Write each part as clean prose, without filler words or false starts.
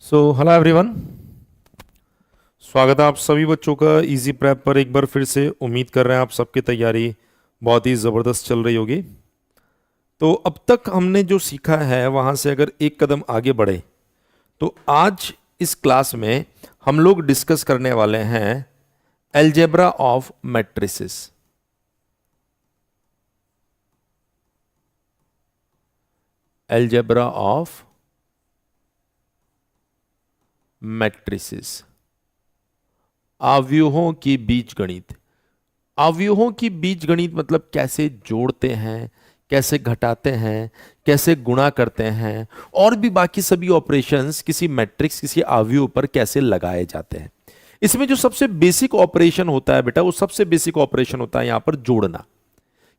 Hello everyone. स्वागत है आप सभी बच्चों का इजी प्रेप पर एक बार फिर से। उम्मीद कर रहे हैं आप सबकी तैयारी बहुत ही ज़बरदस्त चल रही होगी। तो अब तक हमने जो सीखा है वहाँ से अगर एक कदम आगे बढ़े तो आज इस क्लास में हम लोग डिस्कस करने वाले हैं algebra of matrices. Algebra of matrices, आव्यूहों की बीजगणित। अवयवों की बीजगणित मतलब कैसे जोड़ते हैं, कैसे घटाते हैं, कैसे गुणा करते हैं, और भी बाकी सभी ऑपरेशंस किसी मैट्रिक्स किसी अवयव पर कैसे लगाए जाते हैं। इसमें जो सबसे बेसिक ऑपरेशन होता है बेटा, वो सबसे बेसिक ऑपरेशन होता है यहां पर जोड़ना।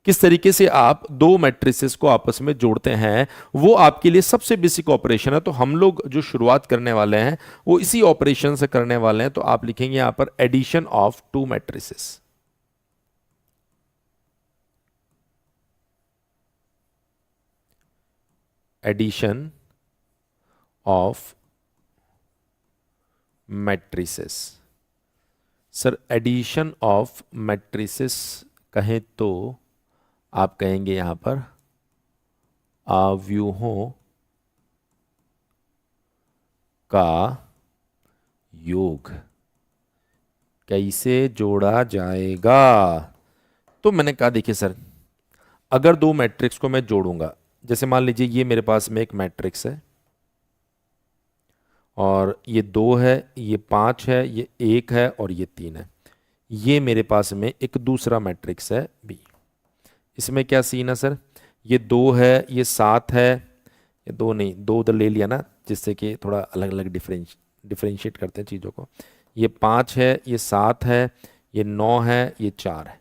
किस तरीके से आप दो मैट्रिसेस को आपस में जोड़ते हैं, वो आपके लिए सबसे बेसिक ऑपरेशन है। तो हम लोग जो शुरुआत करने वाले हैं वो इसी ऑपरेशन से करने वाले हैं। तो आप लिखेंगे यहां पर addition of two matrices. Addition of matrices. Sir addition of matrices कहें तो आप कहेंगे यहां पर आव्यूहों का योग कैसे जोड़ा जाएगा। तो मैंने कहा देखिए सर, अगर दो मैट्रिक्स को मैं जोड़ूंगा, जैसे मान लीजिए ये मेरे पास में एक मैट्रिक्स है और ये 2 है, ये 5 है, ये 1 है और ये 3 है। ये मेरे पास में एक दूसरा मैट्रिक्स है बी। इसमें क्या सीन है सर, ये 2 है, ये 7 है, ये 2 नहीं, 2 उधर ले लिया ना, जिससे कि थोड़ा अलग अलग डिफरेंशिएट करते हैं चीज़ों को। ये 5 है, ये 7 है, ये 9 है, ये 4 है।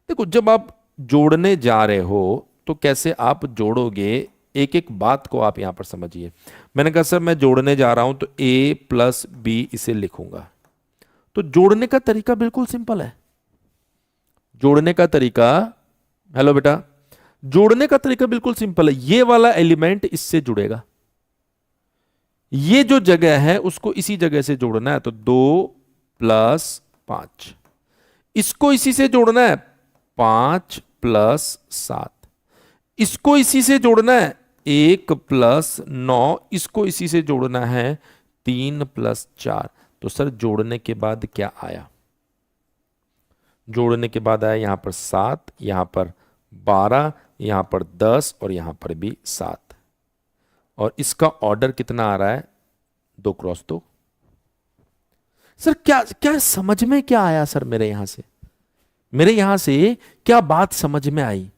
देखो जब आप जोड़ने जा रहे हो तो कैसे आप जोड़ोगे, एक एक बात को आप यहां पर समझिए। मैंने कहा सर मैं जोड़ने जा रहा हूं तो a प्लस बी इसे लिखूंगा। तो जोड़ने का तरीका बिल्कुल सिंपल है। जोड़ने का तरीका, हेलो बेटा, जोड़ने का तरीका बिल्कुल सिंपल है। ये वाला एलिमेंट इससे जुड़ेगा, ये जो जगह है उसको इसी जगह से जोड़ना है। तो 2 + 5, इसको इसी से जोड़ना है 5 + 7, इसको इसी से जोड़ना है 1 + 9, इसको इसी से जोड़ना है 3 + 4। तो सर जोड़ने के बाद क्या आया, जोड़ने के बाद आया यहां पर 7, यहां पर 12, यहां पर 10 और यहां पर भी 7। और इसका ऑर्डर कितना आ रहा है, 2 × 2। सर क्या क्या समझ में क्या आया सर, मेरे यहां से क्या बात समझ में आई।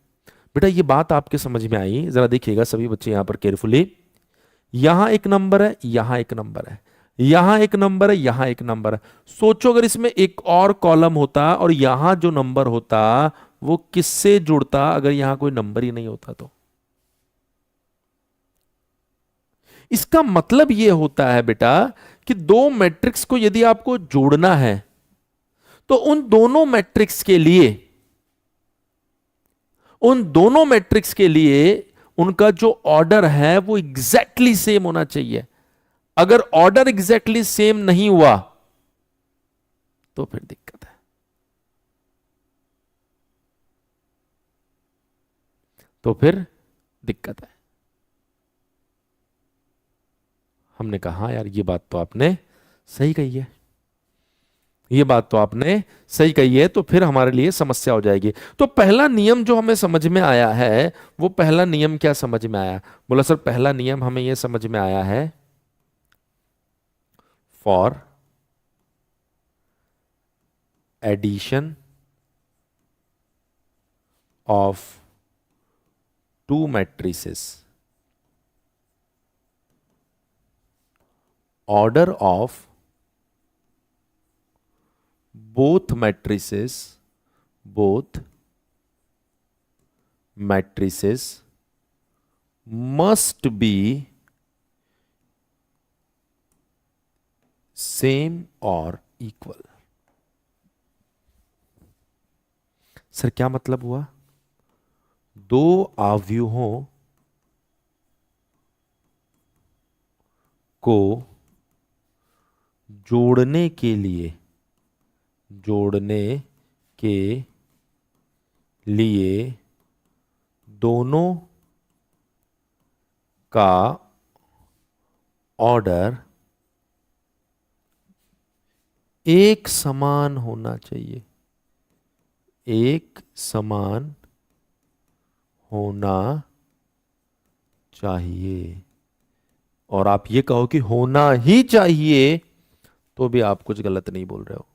बेटा ये बात आपके समझ में आई, जरा देखिएगा सभी बच्चे यहां पर केयरफुली। यहां एक नंबर है, यहां एक नंबर है, यहां एक नंबर है, यहां एक नंबर है। सोचो अगर इसमें एक और कॉलम होता और यहां जो नंबर होता वो किससे जुड़ता, अगर यहां कोई नंबर ही नहीं होता तो। इसका मतलब यह होता है बेटा कि दो मैट्रिक्स को यदि आपको जोड़ना है तो उन दोनों मैट्रिक्स के लिए उनका जो ऑर्डर है वो एग्जैक्टली सेम होना चाहिए। अगर ऑर्डर एग्जैक्टली सेम नहीं हुआ तो फिर दिक्कत है। तो फिर दिक्कत है। हमने कहा हाँ यार, ये बात तो आपने सही कही है, ये बात तो आपने सही कही है, तो फिर हमारे लिए समस्या हो जाएगी। तो पहला नियम जो हमें समझ में आया है, वो पहला नियम क्या समझ में आया, बोला सर पहला नियम हमें यह समझ में आया है, for addition of two matrices order of both matrices must be same or equal। सर क्या मतलब हुआ, दो आव्यूहों को जोड़ने के लिए दोनों का ऑर्डर एक समान होना चाहिए, एक समान होना चाहिए। और आप ये कहो कि होना ही चाहिए तो भी आप कुछ गलत नहीं बोल रहे हो।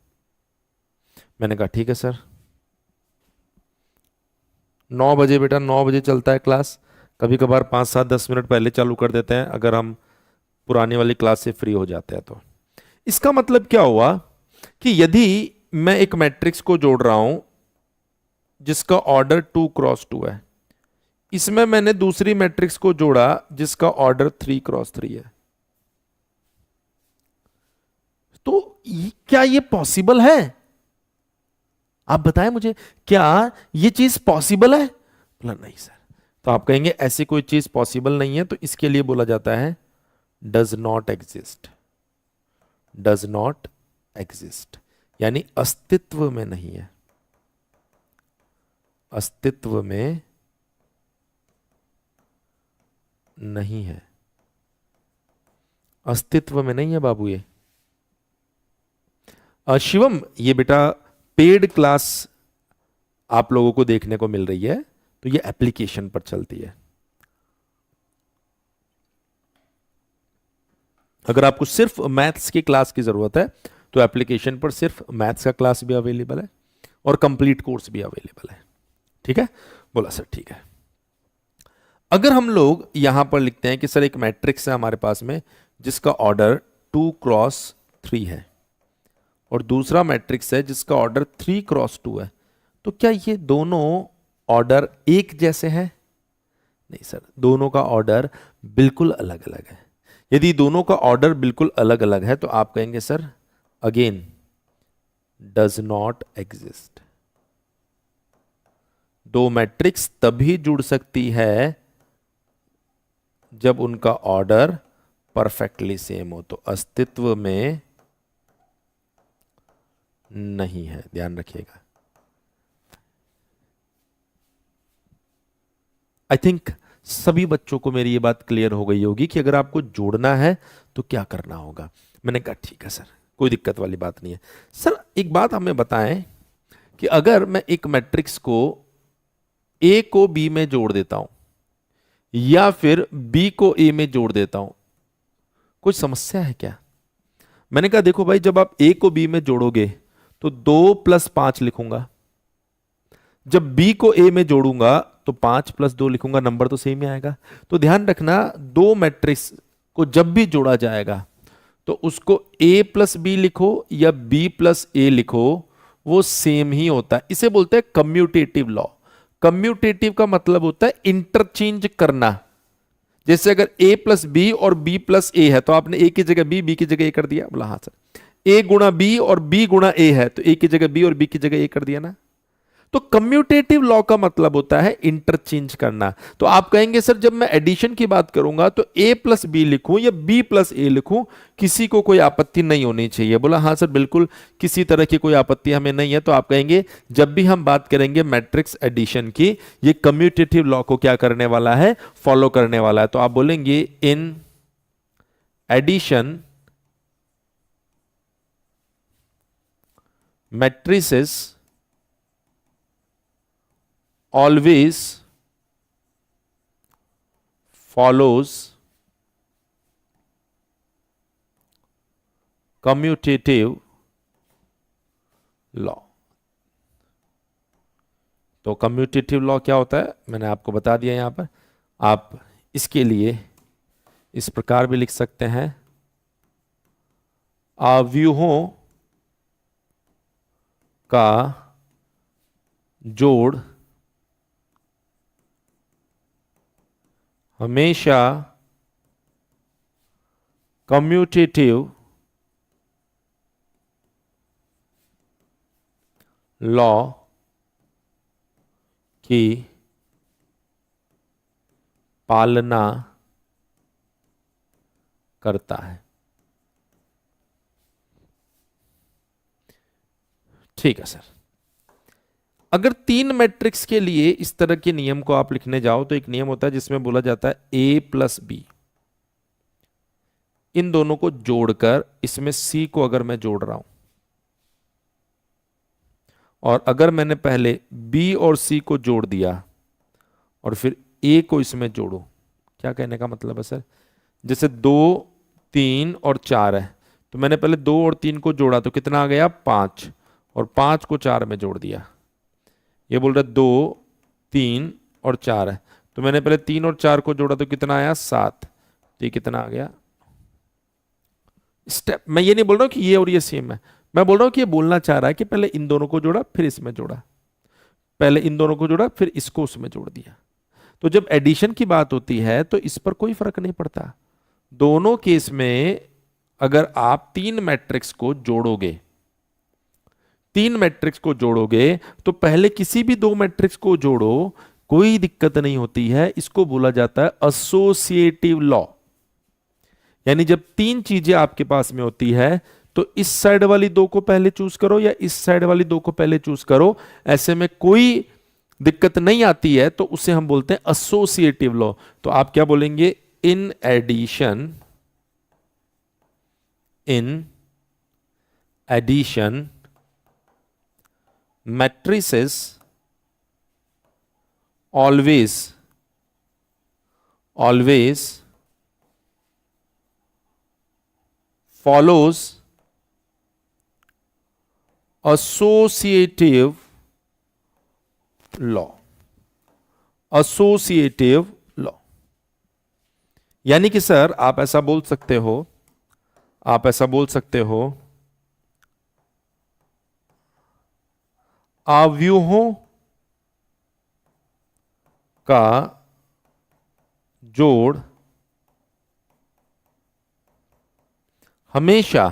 मैंने कहा ठीक है सर। 9 बजे बेटा, 9 बजे चलता है क्लास। कभी कभार 5, 7, 10 मिनट पहले चालू कर देते हैं अगर हम पुरानी वाली क्लास से फ्री हो जाते हैं तो। इसका मतलब क्या हुआ कि यदि मैं एक मैट्रिक्स को जोड़ रहा हूं जिसका ऑर्डर 2x2 है, इसमें मैंने दूसरी मैट्रिक्स को जोड़ा जिसका ऑर्डर 3x3 है, तो क्या ये पॉसिबल है? आप बताएं मुझे, क्या ये चीज पॉसिबल है? बोला नहीं सर। तो आप कहेंगे ऐसी कोई चीज पॉसिबल नहीं है, तो इसके लिए बोला जाता है does not exist. Does not exist यानी अस्तित्व में नहीं है, अस्तित्व में नहीं है, अस्तित्व में नहीं है बाबू ये। शिवम, ये बेटा पेड क्लास आप लोगों को देखने को मिल रही है, तो ये एप्लीकेशन पर चलती है। अगर आपको सिर्फ मैथ्स की क्लास की जरूरत है तो एप्लीकेशन पर सिर्फ मैथ्स का क्लास भी अवेलेबल है और कंप्लीट कोर्स भी अवेलेबल है। ठीक है, बोला सर ठीक है। अगर हम लोग यहां पर लिखते हैं कि सर एक मैट्रिक्स है हमारे पास में जिसका ऑर्डर 2x3 है और दूसरा मैट्रिक्स है जिसका ऑर्डर 3x2 है, तो क्या ये दोनों ऑर्डर एक जैसे हैं? नहीं सर, दोनों का ऑर्डर बिल्कुल अलग अलग है। यदि दोनों का ऑर्डर बिल्कुल अलग अलग है तो आप कहेंगे sir again does not exist. दो मैट्रिक्स तभी जुड़ सकती है जब उनका ऑर्डर परफेक्टली सेम हो, तो अस्तित्व में नहीं है, ध्यान रखिएगा। आई थिंक सभी बच्चों को मेरी ये बात क्लियर हो गई होगी कि अगर आपको जोड़ना है तो क्या करना होगा। मैंने कहा ठीक है सर, कोई दिक्कत वाली बात नहीं है। सर एक बात हमें बताएं कि अगर मैं एक मैट्रिक्स को ए को बी में जोड़ देता हूं या फिर बी को ए में जोड़ देता हूं, कोई समस्या है क्या? मैंने कहा देखो भाई, जब आप ए को बी में जोड़ोगे तो 2+5 लिखूंगा, जब बी को ए में जोड़ूंगा तो 5+2 लिखूंगा, नंबर तो सेम ही आएगा। तो ध्यान रखना, दो मैट्रिक्स को जब भी जोड़ा जाएगा तो उसको a प्लस बी लिखो या b प्लस ए लिखो, वो सेम ही होता है। इसे बोलते हैं कम्यूटेटिव लॉ। कम्यूटेटिव का मतलब होता है इंटरचेंज करना। जैसे अगर a प्लस बी और b प्लस ए है तो आपने a की जगह b की जगह a कर दिया। बोला हाँ सर। a गुणा b और b गुणा a है तो a की जगह b और b की जगह a कर दिया ना। तो कम्यूटेटिव लॉ का मतलब होता है इंटरचेंज करना। तो आप कहेंगे सर जब मैं एडिशन की बात करूंगा तो a प्लस बी लिखूं या b प्लस ए लिखूं, किसी को कोई आपत्ति नहीं होनी चाहिए। बोला हाँ सर बिल्कुल, किसी तरह की कोई आपत्ति हमें नहीं है। तो आप कहेंगे जब भी हम बात करेंगे मैट्रिक्स एडिशन की, ये कम्यूटेटिव लॉ को क्या करने वाला है, फॉलो करने वाला है। तो आप बोलेंगे in addition matrices always follows commutative law। तो कम्यूटेटिव लॉ क्या होता है मैंने आपको बता दिया यहां पर। आप इसके लिए इस प्रकार भी लिख सकते हैं, अव्यूहों का जोड़ हमेशा कम्यूटेटिव लॉ की पालना करता है। ठीक है सर। अगर तीन मैट्रिक्स के लिए इस तरह के नियम को आप लिखने जाओ तो एक नियम होता है जिसमें बोला जाता है ए प्लस बी, इन दोनों को जोड़कर इसमें सी को अगर मैं जोड़ रहा हूं और अगर मैंने पहले बी और सी को जोड़ दिया और फिर ए को इसमें जोड़ो, क्या कहने का मतलब है सर? जैसे 2, 3 और 4 है, तो मैंने पहले 2 और 3 को जोड़ा तो कितना आ गया 5, और 5 को 4 में जोड़ दिया। ये बोल रहा है 2, 3 और 4 है, तो मैंने पहले 3 और 4 को जोड़ा तो कितना आया 7, तो ये कितना आ गया स्टेप। मैं ये नहीं बोल रहा हूं कि ये और ये सेम है, मैं बोल रहा हूं कि ये बोलना चाह रहा है कि पहले इन दोनों को जोड़ा फिर इसमें जोड़ा, पहले इन दोनों को जोड़ा फिर इसको उसमें जोड़ दिया। तो जब एडिशन की बात होती है तो इस पर कोई फर्क नहीं पड़ता। दोनों केस में अगर आप तीन मैट्रिक्स को जोड़ोगे, तीन मैट्रिक्स को जोड़ोगे तो पहले किसी भी दो मैट्रिक्स को जोड़ो, कोई दिक्कत नहीं होती है। इसको बोला जाता है एसोसिएटिव लॉ। यानी जब तीन चीजें आपके पास में होती है तो इस साइड वाली दो को पहले चूज करो या इस साइड वाली दो को पहले चूज करो, ऐसे में कोई दिक्कत नहीं आती है, तो उसे हम बोलते हैं एसोसिएटिव लॉ। तो आप क्या बोलेंगे? In addition, in addition matrices always follows associative law, associative law। यानी कि सर आप ऐसा बोल सकते हो, आप ऐसा बोल सकते हो, आव्यूहों का जोड़ हमेशा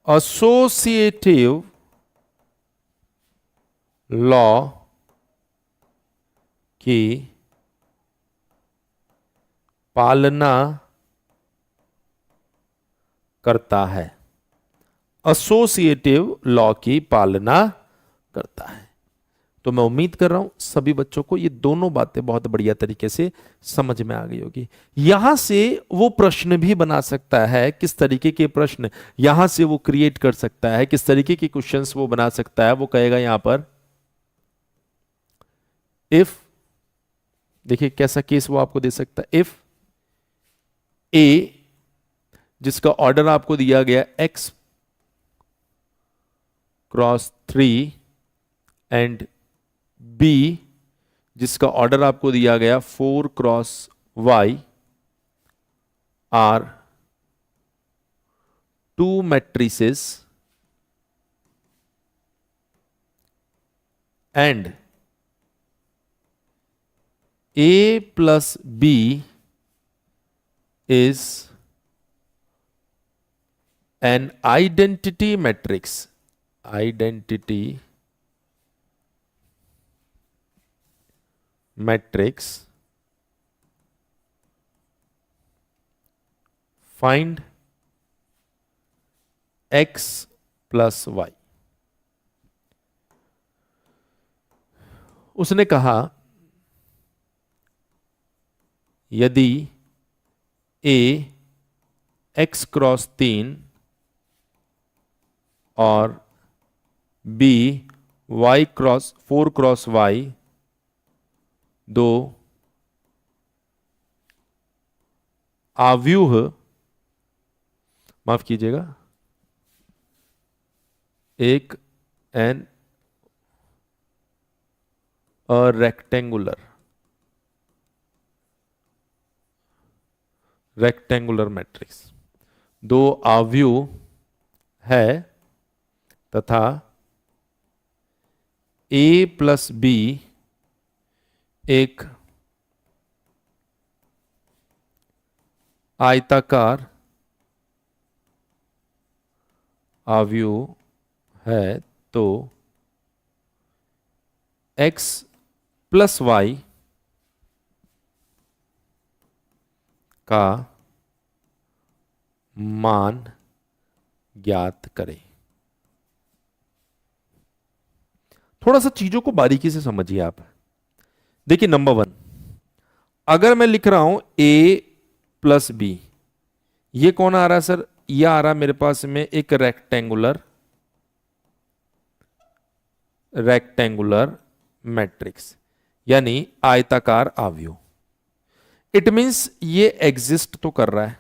एसोसिएटिव लॉ की पालना करता है, एसोसिएटिव लॉ की पालना करता है। तो मैं उम्मीद कर रहा हूं सभी बच्चों को ये दोनों बातें बहुत बढ़िया तरीके से समझ में आ गई होगी। यहां से वो प्रश्न भी बना सकता है, किस तरीके के प्रश्न यहां से वो क्रिएट कर सकता है, किस तरीके के क्वेश्चंस वो बना सकता है। वो कहेगा यहां पर इफ, देखिए कैसा केस वो आपको दे सकता है। इफ ए, जिसका ऑर्डर आपको दिया गया x क्रॉस 3 एंड B, जिसका ऑर्डर आपको दिया गया 4 cross y, are two matrices and A plus B is an identity matrix, identity matrix, find x plus y। उसने कहा यदि A x क्रॉस 3 और B y cross 4 cross y दो आव्यूह, माफ कीजिएगा, एक एन रेक्टेंगुलर मैट्रिक्स, दो आव्यूह है तथा A प्लस B एक आयताकार आव्यूह है, तो x प्लस y का मान ज्ञात करें। थोड़ा सा चीजों को बारीकी से समझिए आप। देखिए नंबर 1, अगर मैं लिख रहा हूं a प्लस बी, ये कौन आ रहा है सर? ये आ रहा है मेरे पास में एक रेक्टेंगुलर मैट्रिक्स, यानी आयताकार अवयव। इट मींस ये एग्जिस्ट तो कर रहा है,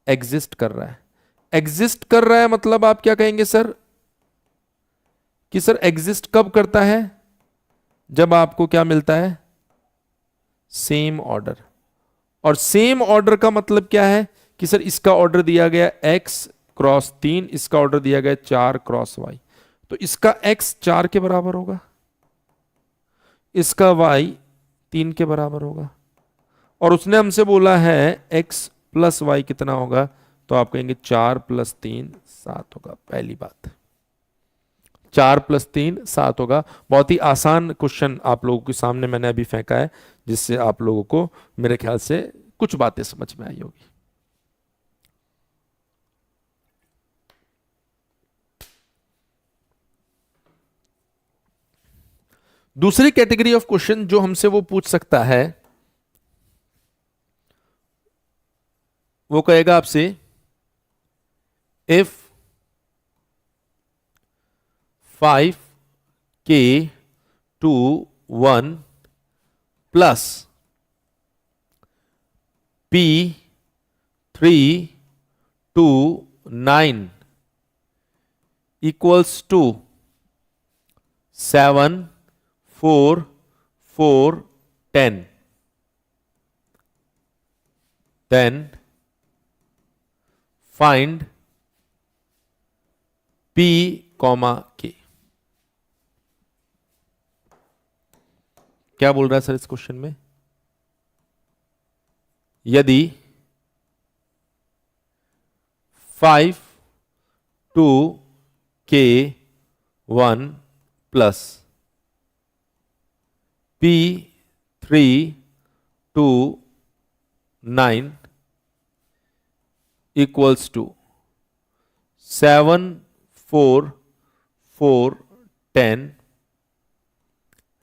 एग्जिस्ट कर रहा है। एग्जिस्ट कर रहा है मतलब आप क्या कहेंगे सर? कि सर एग्जिस्ट कब करता है? जब आपको क्या मिलता है? Same order. और सेम ऑर्डर का मतलब क्या है? कि सर इसका ऑर्डर दिया गया x क्रॉस 3, इसका ऑर्डर दिया गया 4 क्रॉस y, तो इसका x 4 के बराबर होगा, इसका y 3 के बराबर होगा। और उसने हमसे बोला है x प्लस वाई कितना होगा, तो आप कहेंगे 4 प्लस 3 7 होगा। पहली बात, 4 प्लस 3 7 होगा। बहुत ही आसान क्वेश्चन आप लोगों के सामने मैंने अभी फेंका है, जिससे आप लोगों को मेरे ख्याल से कुछ बातें समझ में आई होगी। दूसरी कैटेगरी ऑफ क्वेश्चन जो हमसे वो पूछ सकता है, वो कहेगा आपसे if 5k to 1 plus p 3 to 9 equals to 7 4 4 10, then find p, k। क्या बोल रहा है सर इस क्वेश्चन में? यदि 5 to k 1 plus p 3 to 9 equals to 7 4 4 10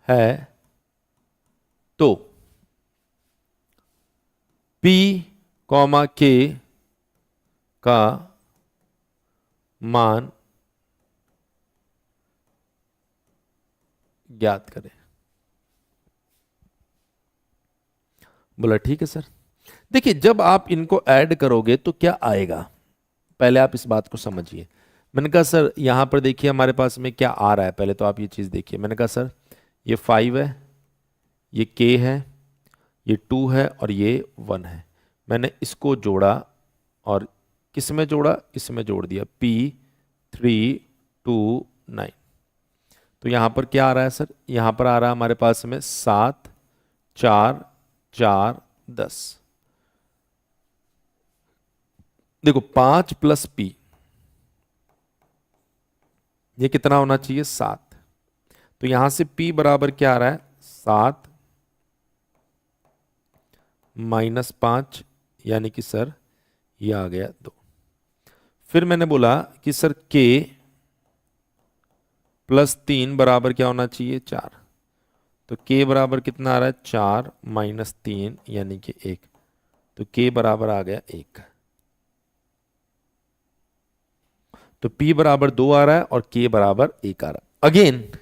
है, तो p, k का मान ज्ञात करें। बोला ठीक है सर। देखिए जब आप इनको ऐड करोगे तो क्या आएगा, पहले आप इस बात को समझिए। मैंने कहा सर यहां पर देखिए हमारे पास में क्या आ रहा है, पहले तो आप ये चीज देखिए। मैंने कहा सर ये 5 है, ये k है, ये 2 है और ये 1 है। मैंने इसको जोड़ा और किस में जोड़ा? इसमें जोड़ दिया, p 3 2 9। तो यहां पर क्या आ रहा है सर? यहां पर आ रहा है हमारे पास में 7 4 4 10। देखो 5 प्लस p, ये कितना होना चाहिए? 7। तो यहां से p बराबर क्या आ रहा है? 7 माइनस 5, यानी कि सर ये आ गया 2। फिर मैंने बोला कि सर k प्लस 3 बराबर क्या होना चाहिए? 4। तो k बराबर कितना आ रहा है? 4 माइनस 3 यानी कि 1। तो k बराबर आ गया 1। तो p बराबर 2 आ रहा है और k बराबर 1 आ रहा है। अगेन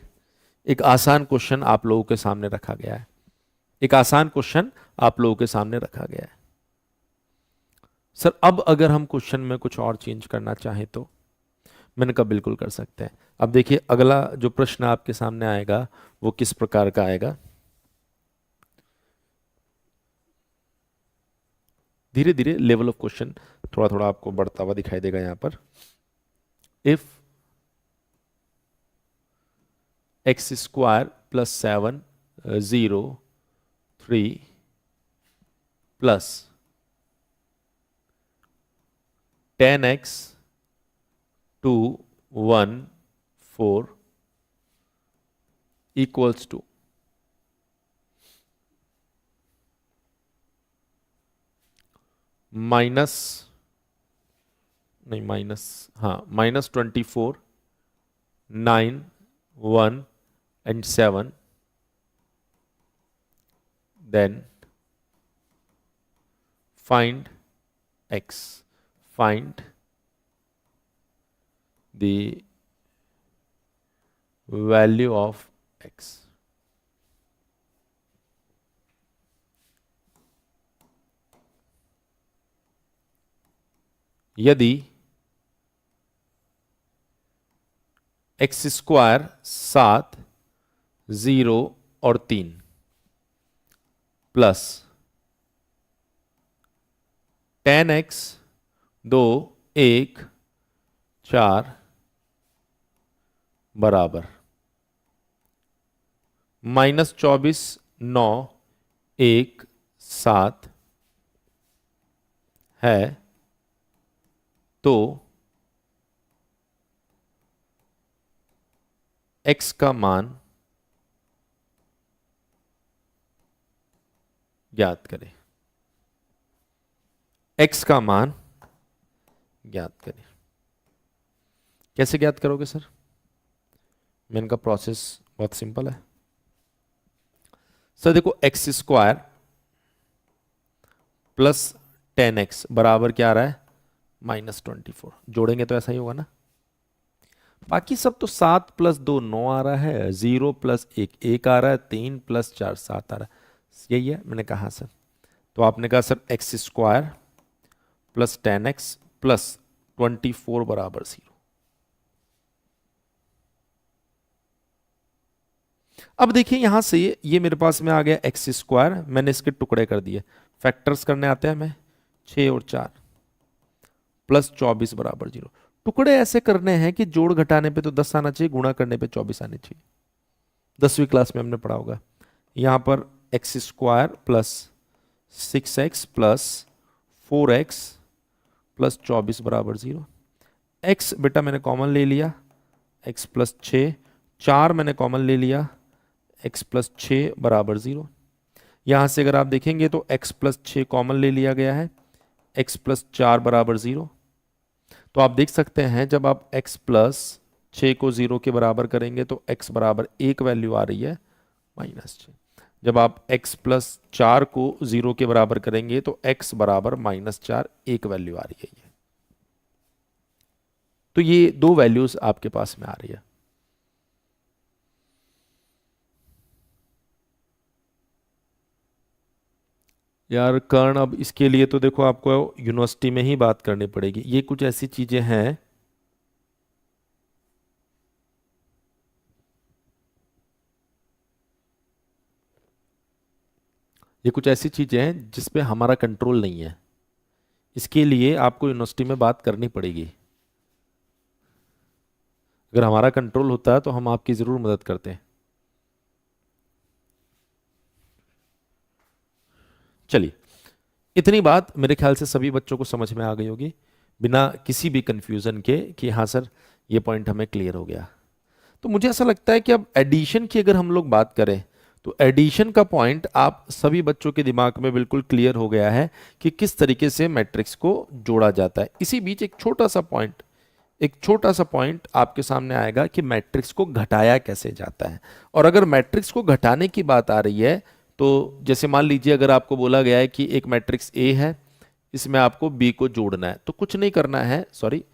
एक आसान क्वेश्चन आप लोगों के सामने रखा गया है, एक आसान क्वेश्चन आप लोगों के सामने रखा गया है। सर अब अगर हम क्वेश्चन में कुछ और चेंज करना चाहें तो? मैंने कहा बिल्कुल कर सकते हैं। अब देखिए अगला जो प्रश्न आपके सामने आएगा वो किस प्रकार का आएगा। धीरे धीरे लेवल ऑफ क्वेश्चन थोड़ा थोड़ा आपको बढ़ता हुआ दिखाई देगा यहां पर। If x square plus 7 0 3 plus 10x 2 1 4 equals to minus, नहीं माइनस, हाँ -24, 9, 1 and 7, then find x, find the value of x. यदि एक्स स्क्वायर 7, 0 और 3 प्लस 10x 2, 1, 4 बराबर -24, 9, 1, 7 है, तो x का मान ज्ञात करें। x का मान ज्ञात करें। कैसे ज्ञात करोगे सर? मैं इनका प्रोसेस बहुत सिंपल है सर। देखो एक्स स्क्वायर प्लस 10x बराबर क्या आ रहा है? -24। जोड़ेंगे तो ऐसा ही होगा ना। बाकी सब तो 7 + 2 9 आ रहा है, 0 + 1 1 आ रहा है, 3 + 4 7 आ रहा है। यही है मैंने कहा सर। तो आपने कहा sir x square plus 10x plus 24 बराबर 0। अब देखिए यहां से ये मेरे पास में आ गया एक्स स्क्वायर, मैंने इसके टुकड़े कर दिए। फैक्टर्स करने आते हैं हमें, 6 और 4 प्लस 24 बराबर 0। टुकड़े ऐसे करने हैं कि जोड़ घटाने पे तो 10 आना चाहिए, गुणा करने पे 24 आने चाहिए। 10वीं क्लास में हमने पढ़ा होगा। यहां पर x square plus 6x plus 4x plus 24 बराबर 0। x बेटा मैंने कॉमन ले लिया, x प्लस 6, 4 मैंने कॉमन ले लिया, x प्लस 6 बराबर 0। यहां से अगर आप देखेंगे तो x प्लस 6 कॉमन ले लिया गया है, x प्लस 4 बराबर 0। तो आप देख सकते हैं जब आप x प्लस 6 को 0 के बराबर करेंगे तो x बराबर 1 वैल्यू आ रही है -6। जब आप x प्लस 4 को 0 के बराबर करेंगे तो x बराबर -4 1 वैल्यू आ रही है। तो ये दो वैल्यूज आपके पास में आ रही है। यार कर्ण, अब इसके लिए तो देखो आपको यूनिवर्सिटी में ही बात करनी पड़ेगी। ये कुछ ऐसी चीजें हैं जिस पे हमारा कंट्रोल नहीं है। इसके लिए आपको यूनिवर्सिटी में बात करनी पड़ेगी। अगर हमारा कंट्रोल होता है तो हम आपकी जरूर मदद करते हैं। चलिए, इतनी बात मेरे ख्याल से सभी बच्चों को समझ में आ गई होगी बिना किसी भी कंफ्यूजन के कि हाँ सर ये पॉइंट हमें क्लियर हो गया। तो मुझे ऐसा लगता है कि अब एडिशन की अगर हम लोग बात करें तो एडिशन का पॉइंट आप सभी बच्चों के दिमाग में बिल्कुल क्लियर हो गया है कि किस तरीके से मैट्रिक्स को जोड़ा जाता है। इसी बीच एक छोटा सा पॉइंट आपके सामने आएगा कि मैट्रिक्स को घटाया कैसे जाता है। और अगर मैट्रिक्स को घटाने की बात आ रही है तो जैसे मान लीजिए अगर आपको बोला गया है कि एक मैट्रिक्स ए है, इसमें आपको बी को जोड़ना है, तो कुछ नहीं करना है, सॉरी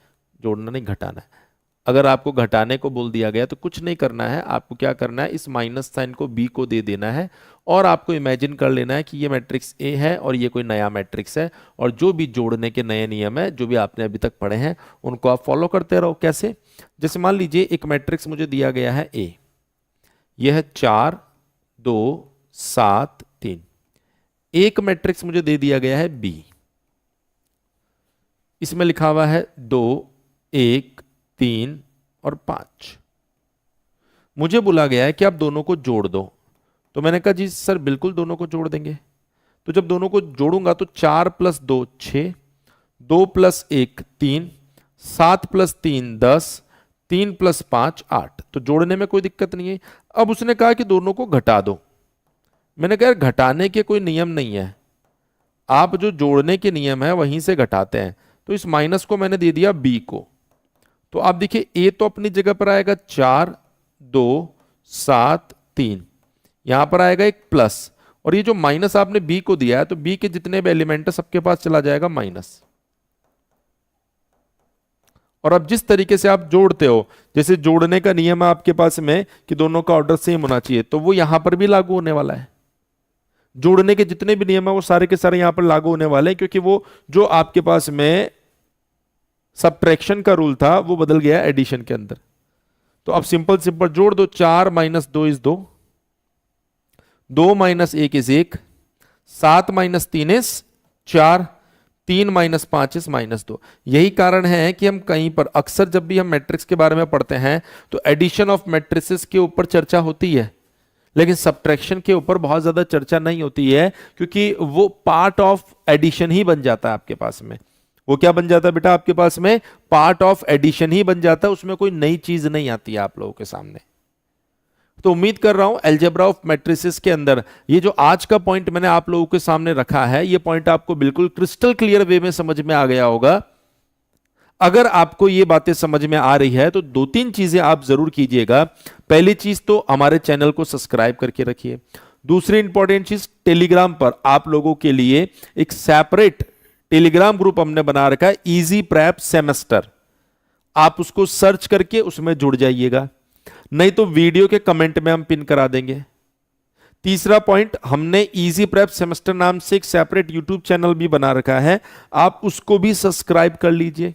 जोड़ना नहीं घटाना है। अगर आपको घटाने को बोल दिया गया तो कुछ नहीं करना है, आपको क्या करना है, इस माइनस साइन को बी को दे देना है और आपको इमेजिन कर लेना है कि ये मैट्रिक्स ए है और ये कोई नया मैट्रिक्स है, और जो भी जोड़ने के नए नियम है जो भी आपने अभी तक पढ़े हैं उनको आप फॉलो करते रहो। कैसे? जैसे मान लीजिए एक मैट्रिक्स मुझे दिया गया है ए, यह है 4, 2, 7, 3। एक मैट्रिक्स मुझे दे दिया गया है बी, इसमें लिखा हुआ है 2, 1, 3 और 5। मुझे बोला गया है कि आप दोनों को जोड़ दो, तो मैंने कहा जी सर बिल्कुल दोनों को जोड़ देंगे। तो जब दोनों को जोड़ूंगा तो 4 + 2 6, 2 + 1 3, 7 + 3 10, 3 + 5 8। तो जोड़ने में कोई दिक्कत नहीं है। अब उसने कहा कि दोनों को घटा दो। मैंने कहा घटाने के कोई नियम नहीं है, आप जो जोड़ने के नियम है वहीं से घटाते हैं। तो इस माइनस को मैंने दे दिया बी को, तो आप देखिए ए तो अपनी जगह पर आएगा 4 2 7 3, यहां पर आएगा एक प्लस, और ये जो माइनस आपने बी को दिया है तो बी के जितने भी एलिमेंट है सबके पास चला जाएगा माइनस। और अब जिस तरीके से आप जोड़ते हो, जैसे जोड़ने का नियम है आपके पास में कि दोनों का ऑर्डर सेम होना चाहिए, तो वो यहां पर भी लागू होने वाला है। जोड़ने के जितने भी नियम है वो सारे के सारे यहां पर लागू होने वाले हैं, क्योंकि वो जो आपके पास में सबट्रैक्शन का रूल था वो बदल गया एडिशन के अंदर। तो अब सिंपल सिंपल जोड़ दो, 4 - 2 = 2, 2 - 1 = 1, 7 - 3 = 4, 3 - 5 = -2। यही कारण है कि हम कहीं पर अक्सर जब भी हम मैट्रिक्स के बारे में पढ़ते हैं तो एडिशन ऑफ मैट्रिसेस के ऊपर चर्चा होती है, लेकिन सब्ट्रैक्शन के ऊपर बहुत ज्यादा चर्चा नहीं होती है, क्योंकि वो पार्ट ऑफ एडिशन ही बन जाता है आपके पास में। वो क्या बन जाता है बेटा आपके पास में? पार्ट ऑफ एडिशन ही बन जाता है, उसमें कोई नई चीज नहीं आती है आप लोगों के सामने। तो उम्मीद कर रहा हूं अलजेब्रा ऑफ मैट्रिसेस के अंदर ये जो आज का पॉइंट मैंने आप लोगों के सामने रखा है, ये पॉइंट आपको बिल्कुल क्रिस्टल क्लियर वे में समझ में आ गया होगा। अगर आपको ये बातें समझ में आ रही है तो 2-3 चीजें आप जरूर कीजिएगा। पहली चीज तो हमारे चैनल को सब्सक्राइब करके रखिए। दूसरी इंपॉर्टेंट चीज, टेलीग्राम पर आप लोगों के लिए एक सेपरेट टेलीग्राम ग्रुप हमने बना रखा है, इजी प्रेप सेमेस्टर। आप उसको सर्च करके उसमें जुड़ जाइएगा, नहीं तो वीडियो के कमेंट में हम पिन करा देंगे। तीसरा पॉइंट, हमने इजी प्रेप सेमेस्टर नाम से एक सेपरेट यूट्यूब चैनल भी बना रखा है, आप उसको भी सब्सक्राइब कर लीजिए।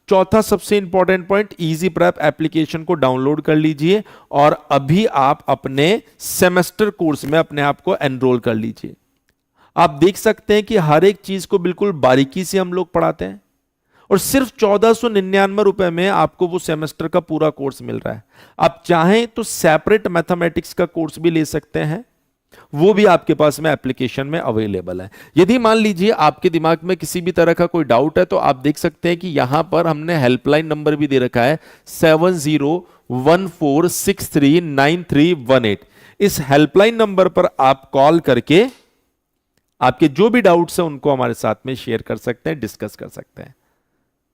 चौथा सबसे important point, easy prep application को डाउनलोड कर लीजिए और अभी आप अपने सेमेस्टर कोर्स में अपने आप को एनरोल कर लीजिए। आप देख सकते हैं कि हर एक चीज को बिल्कुल बारीकी से हम लोग पढ़ाते हैं, और सिर्फ 1499 रुपए में आपको वो सेमेस्टर का पूरा कोर्स मिल रहा है। आप चाहें तो सेपरेट मैथमेटिक्स का कोर्स भी ले सकते हैं, वो भी आपके पास में एप्लीकेशन में अवेलेबल है। यदि मान लीजिए आपके दिमाग में किसी भी तरह का कोई डाउट है तो आप देख सकते हैं कि यहां पर हमने हेल्पलाइन नंबर भी दे रखा है 7014639318। इस हेल्पलाइन नंबर पर आप कॉल करके आपके जो भी डाउट्स हैं उनको हमारे साथ में शेयर कर सकते हैं, डिस्कस कर सकते हैं।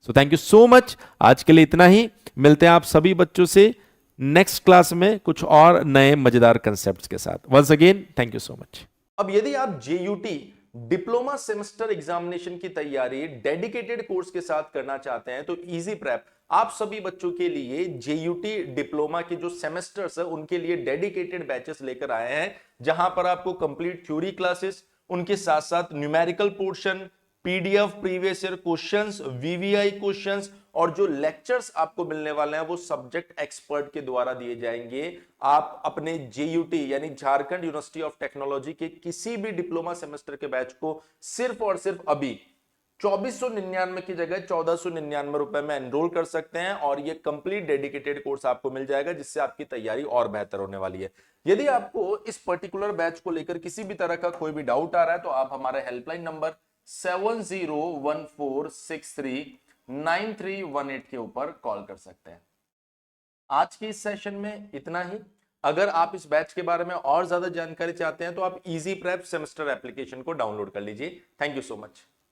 So thank you so much, आज के लिए इतना ही। मिलते हैं आप सभी बच्चों से नेक्स्ट क्लास में कुछ और नए मजेदार कंसेप्ट्स के साथ। Once again thank you so much. अब यदि आप जेयूटी डिप्लोमा सेमेस्टर एग्जामिनेशन की तैयारी डेडिकेटेड कोर्स के साथ करना चाहते हैं तो इजी प्रेप आप सभी बच्चों के लिए जेयूटी डिप्लोमा के जो सेमेस्टर्स है उनके लिए डेडिकेटेड बैचेस लेकर आए हैं, जहां पर आपको कंप्लीट थ्योरी क्लासेस, उनके साथ साथ numerical portion, PDF previous year questions, VVI questions, और जो लेक्चर्स आपको मिलने वाले हैं वो सब्जेक्ट एक्सपर्ट के द्वारा दिए जाएंगे। आप अपने जेयूटी यानी झारखंड यूनिवर्सिटी ऑफ टेक्नोलॉजी के किसी भी डिप्लोमा सेमेस्टर के बैच को सिर्फ और सिर्फ अभी 2499 की जगह 1499 रुपए में एनरोल कर सकते हैं, और ये कंप्लीट डेडिकेटेड कोर्स आपको मिल जाएगा, जिससे आपकी तैयारी और बेहतर होने वाली है। यदि आपको इस पर्टिकुलर बैच को लेकर किसी भी तरह का कोई भी डाउट आ रहा है तो आप हमारे हेल्पलाइन नंबर 7014639318 के ऊपर कॉल कर सकते हैं। आज के इस सेशन में इतना ही। अगर आप इस बैच के बारे में और ज्यादा जानकारी चाहते हैं तो आप इजी प्रेप सेमेस्टर एप्लीकेशन को डाउनलोड कर लीजिए। Thank you so much.